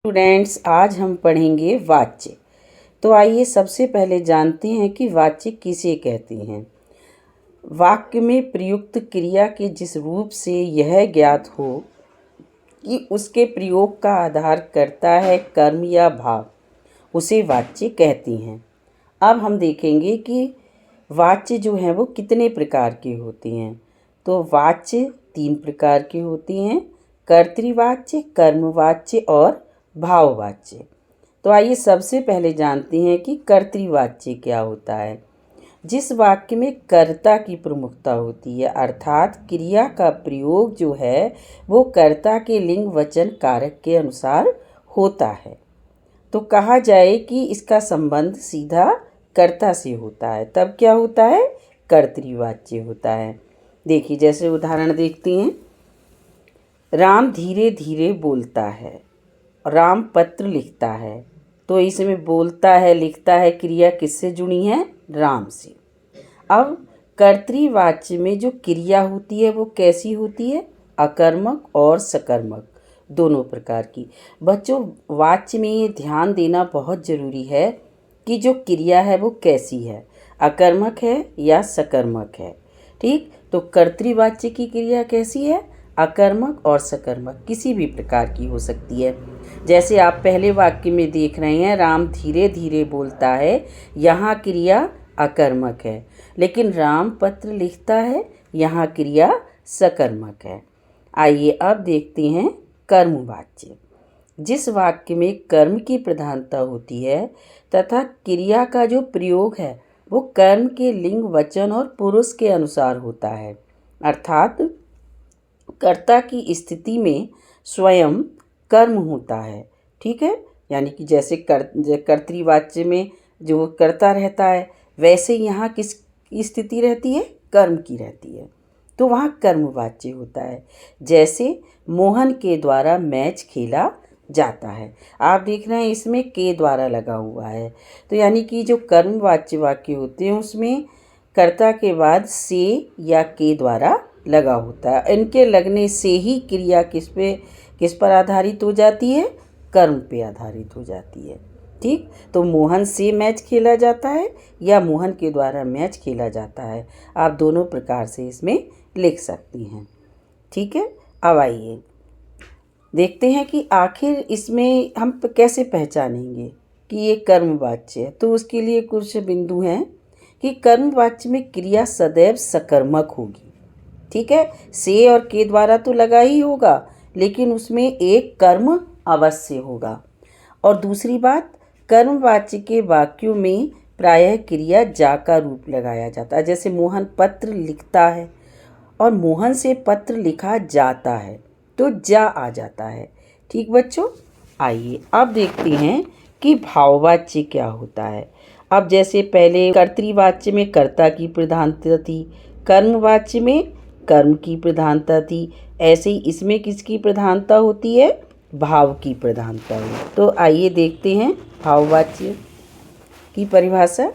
Students, आज हम पढ़ेंगे वाच्य। तो आइए सबसे पहले जानते हैं कि वाच्य किसे कहते हैं। वाक्य में प्रयुक्त क्रिया के जिस रूप से यह ज्ञात हो कि उसके प्रयोग का आधार करता है कर्म या भाव, उसे वाच्य कहते हैं। अब हम देखेंगे कि वाच्य जो हैं वो कितने प्रकार के होते हैं। तो वाच्य 3 प्रकार के होते हैं: कर्तृवाच्य, कर्मवाच्य और भाववाच्य। तो आइए सबसे पहले जानते हैं कि कर्तृवाच्य क्या होता है। जिस वाक्य में कर्ता की प्रमुखता होती है, अर्थात क्रिया का प्रयोग जो है वो कर्ता के लिंग वचन कारक के अनुसार होता है, तो कहा जाए कि इसका संबंध सीधा कर्ता से होता है, तब क्या होता है? कर्तृवाच्य होता है। देखिए, जैसे उदाहरण देखते हैं। राम धीरे धीरे बोलता है, राम पत्र लिखता है। तो इसमें बोलता है, लिखता है, क्रिया किससे जुड़ी है? राम से। अब कर्तृवाच्य में जो क्रिया होती है वो कैसी होती है? अकर्मक और सकर्मक दोनों प्रकार की। बच्चों, वाच्य में ये ध्यान देना बहुत ज़रूरी है कि जो क्रिया है वो कैसी है, अकर्मक है या सकर्मक है। ठीक, तो कर्तृवाच्य की क्रिया कैसी है? अकर्मक और सकर्मक किसी भी प्रकार की हो सकती है। जैसे आप पहले वाक्य में देख रहे हैं, राम धीरे धीरे बोलता है, यहाँ क्रिया अकर्मक है, लेकिन राम पत्र लिखता है, यहाँ क्रिया सकर्मक है। आइए अब देखते हैं कर्मवाच्य। जिस वाक्य में कर्म की प्रधानता होती है तथा क्रिया का जो प्रयोग है वो कर्म के लिंग वचन और पुरुष के अनुसार होता है, अर्थात कर्ता की स्थिति में स्वयं कर्म होता है। ठीक है, यानी कि जैसे कर्तृवाच्य में जो कर्ता रहता है, वैसे यहाँ किस स्थिति रहती है? कर्म की रहती है, तो वहाँ कर्मवाच्य होता है। जैसे मोहन के द्वारा मैच खेला जाता है। आप देख रहे हैं इसमें के द्वारा लगा हुआ है, तो यानी कि जो कर्मवाच्य वाक्य होते हैं उसमें कर्ता के बाद से या के द्वारा लगा होता है। इनके लगने से ही क्रिया किस पर आधारित हो जाती है? कर्म पे आधारित हो जाती है। ठीक, तो मोहन से मैच खेला जाता है या मोहन के द्वारा मैच खेला जाता है, आप दोनों प्रकार से इसमें लिख सकती हैं। ठीक है, अब आइए देखते हैं कि आखिर इसमें हम कैसे पहचानेंगे कि ये कर्मवाच्य है। तो उसके लिए कुछ बिंदु हैं कि कर्मवाच्य में क्रिया सदैव सकर्मक होगी। ठीक है, से और के द्वारा तो लगा ही होगा, लेकिन उसमें एक कर्म अवश्य होगा। और दूसरी बात, कर्मवाच्य के वाक्यों में प्रायः क्रिया जा का रूप लगाया जाता है। जैसे मोहन पत्र लिखता है और मोहन से पत्र लिखा जाता है, तो जा आ जाता है। ठीक बच्चों, आइए अब देखते हैं कि भाववाच्य क्या होता है। अब जैसे पहले कर्तृवाच्य में कर्ता की प्रधानता थी, कर्मवाच्य में कर्म की प्रधानता थी, ऐसे ही इसमें किसकी प्रधानता होती है? भाव की प्रधानता है। तो आइए देखते हैं भाववाच्य की परिभाषा।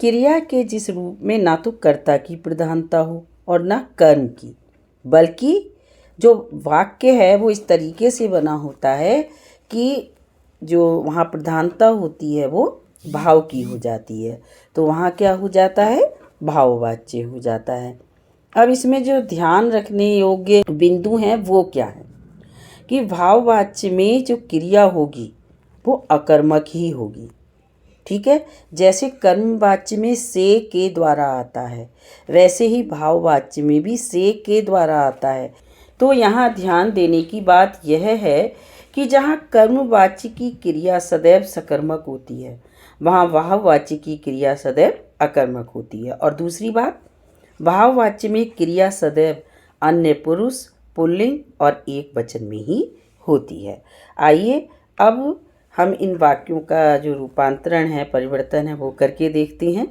क्रिया के जिस रूप में ना तो कर्ता की प्रधानता हो और ना कर्म की, बल्कि जो वाक्य है वो इस तरीके से बना होता है कि जो वहाँ प्रधानता होती है वो भाव की हो जाती है, तो वहाँ क्या हो जाता है? भाववाच्य हो जाता है। अब इसमें जो ध्यान रखने योग्य बिंदु हैं वो क्या है कि भाववाच्य में जो क्रिया होगी वो अकर्मक ही होगी। ठीक है, जैसे कर्मवाच्य में से के द्वारा आता है, वैसे ही भाववाच्य में भी से के द्वारा आता है। तो यहाँ ध्यान देने की बात यह है कि जहाँ कर्मवाच्य की क्रिया सदैव सकर्मक होती है, वहाँ भाववाच्य की क्रिया सदैव अकर्मक होती है। और दूसरी बात, भाववाच्य में क्रिया सदैव अन्य पुरुष, पुल्लिंग और एक वचन में ही होती है। आइए अब हम इन वाक्यों का जो रूपांतरण है, परिवर्तन है, वो करके देखते हैं।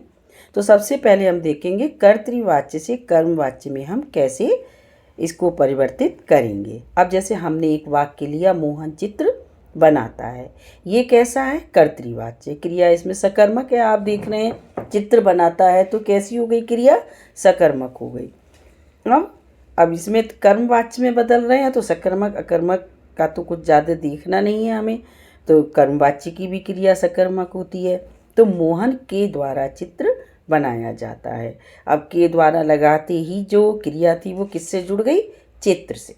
तो सबसे पहले हम देखेंगे कर्तृवाच्य से कर्मवाच्य में हम कैसे इसको परिवर्तित करेंगे। अब जैसे हमने एक वाक्य लिया, मोहन चित्र बनाता है, ये कैसा है? कर्तृवाच्य। क्रिया इसमें सकर्मक है, आप देख रहे हैं चित्र बनाता है, तो कैसी हो गई क्रिया? सकर्मक हो गई। अब इसमें कर्मवाच्य में बदल रहे हैं, तो सकर्मक अकर्मक का तो कुछ ज़्यादा देखना नहीं है हमें, तो कर्मवाच्य की भी क्रिया सकर्मक होती है। तो मोहन के द्वारा चित्र बनाया जाता है। अब के द्वारा लगाते ही जो क्रिया थी वो किससे जुड़ गई? चित्र से।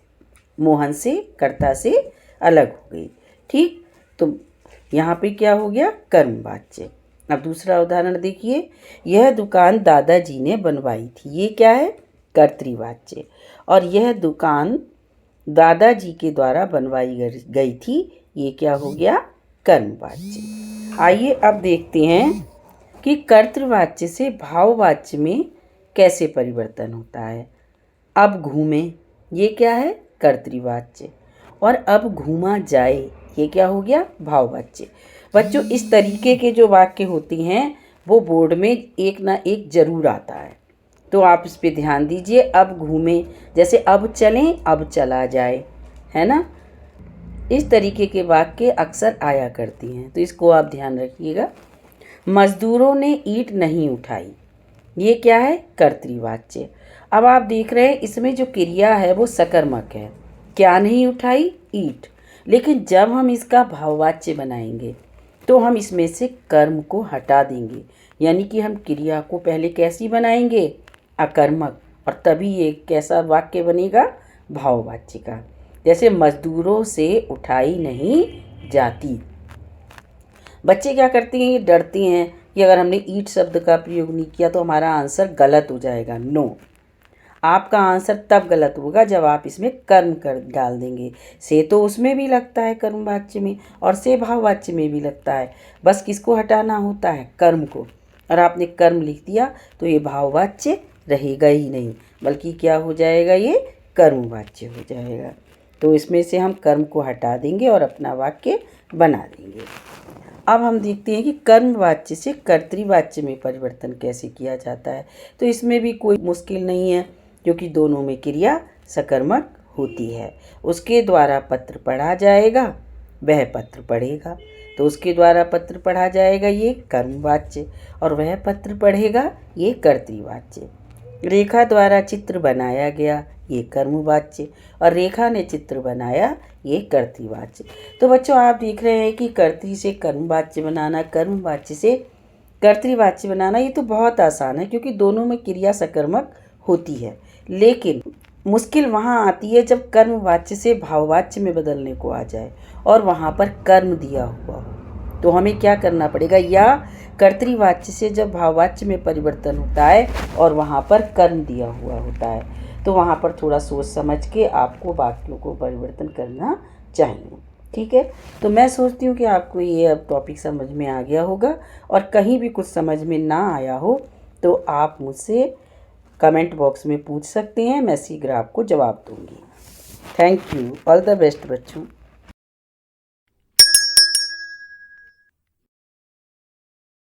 मोहन से, कर्ता से अलग हो गई। ठीक, तो यहाँ पे क्या हो गया? कर्मवाच्य। अब दूसरा उदाहरण देखिए, यह दुकान दादाजी ने बनवाई थी। ये क्या है? कर्तृवाच्य। और यह दुकान दादाजी के द्वारा बनवाई गई थी। ये क्या हो गया? कर्मवाच्य। आइए अब देखते हैं कि कर्तृवाच्य से भाववाच्य में कैसे परिवर्तन होता है। अब घूमे, ये क्या है? कर्तृवाच्य। और अब घूमा जाए, ये क्या हो गया? भाववाच्य। बच्चों, इस तरीके के जो वाक्य होते हैं वो बोर्ड में एक ना एक जरूर आता है, तो आप इस पे ध्यान दीजिए। अब घूमे, जैसे अब चलें, अब चला जाए, है ना? इस तरीके के वाक्य अक्सर आया करती हैं, तो इसको आप ध्यान रखिएगा। मजदूरों ने ईंट नहीं उठाई, ये क्या है? कर्तृवाच्य। अब आप देख रहे हैं इसमें जो क्रिया है वो सकर्मक है। क्या नहीं उठाई? ईंट। लेकिन जब हम इसका भाववाच्य बनाएंगे तो हम इसमें से कर्म को हटा देंगे, यानी कि हम क्रिया को पहले कैसी बनाएंगे? अकर्मक, और तभी ये कैसा वाक्य बनेगा? भाववाच्य का। जैसे मजदूरों से उठाई नहीं जाती। बच्चे क्या करते हैं? ये डरते हैं कि अगर हमने ईंट शब्द का प्रयोग नहीं किया तो हमारा आंसर गलत हो जाएगा। नो, आपका आंसर तब गलत होगा जब आप इसमें कर्म कर डाल देंगे। से तो उसमें भी लगता है कर्मवाच्य में, और से भाववाच्य में भी लगता है। बस किसको हटाना होता है? कर्म को। और आपने कर्म लिख दिया तो ये भाववाच्य रहेगा ही नहीं, बल्कि क्या हो जाएगा? ये कर्मवाच्य हो जाएगा। तो इसमें से हम कर्म को हटा देंगे और अपना वाक्य बना देंगे। अब हम देखते हैं कि कर्मवाच्य से कर्तृवाच्य में परिवर्तन कैसे किया जाता है। तो इसमें भी कोई मुश्किल नहीं है, क्योंकि दोनों में क्रिया सकर्मक होती है। उसके द्वारा पत्र पढ़ा जाएगा, वह पत्र पढ़ेगा। तो उसके द्वारा पत्र पढ़ा जाएगा, ये कर्मवाच्य, और वह पत्र पढ़ेगा, ये कर्तृवाच्य। रेखा द्वारा चित्र बनाया गया, ये कर्मवाच्य, और रेखा ने चित्र बनाया, ये कर्तृवाच्य। तो बच्चों, आप देख रहे हैं कि कर्तृ से कर्मवाच्य बनाना, कर्मवाच्य से कर्तृवाच्य बनाना, ये तो बहुत आसान है, क्योंकि दोनों में क्रिया सकर्मक होती है। लेकिन मुश्किल वहाँ आती है जब कर्मवाच्य से भाववाच्य में बदलने को आ जाए और वहाँ पर कर्म दिया हुआ हो। तो हमें क्या करना पड़ेगा? या कर्तृवाच्य से जब भाववाच्य में परिवर्तन होता है और वहाँ पर कर्म दिया हुआ होता है, तो वहाँ पर थोड़ा सोच समझ के आपको वाक्यों को परिवर्तन करना चाहिए। ठीक है, तो मैं सोचती हूँ कि आपको ये अब टॉपिक समझ में आ गया होगा, और कहीं भी कुछ समझ में ना आया हो तो आप मुझसे कमेंट बॉक्स में पूछ सकते हैं, मैं शीघ्र आपको जवाब दूंगी। Thank you, all the best बच्चों।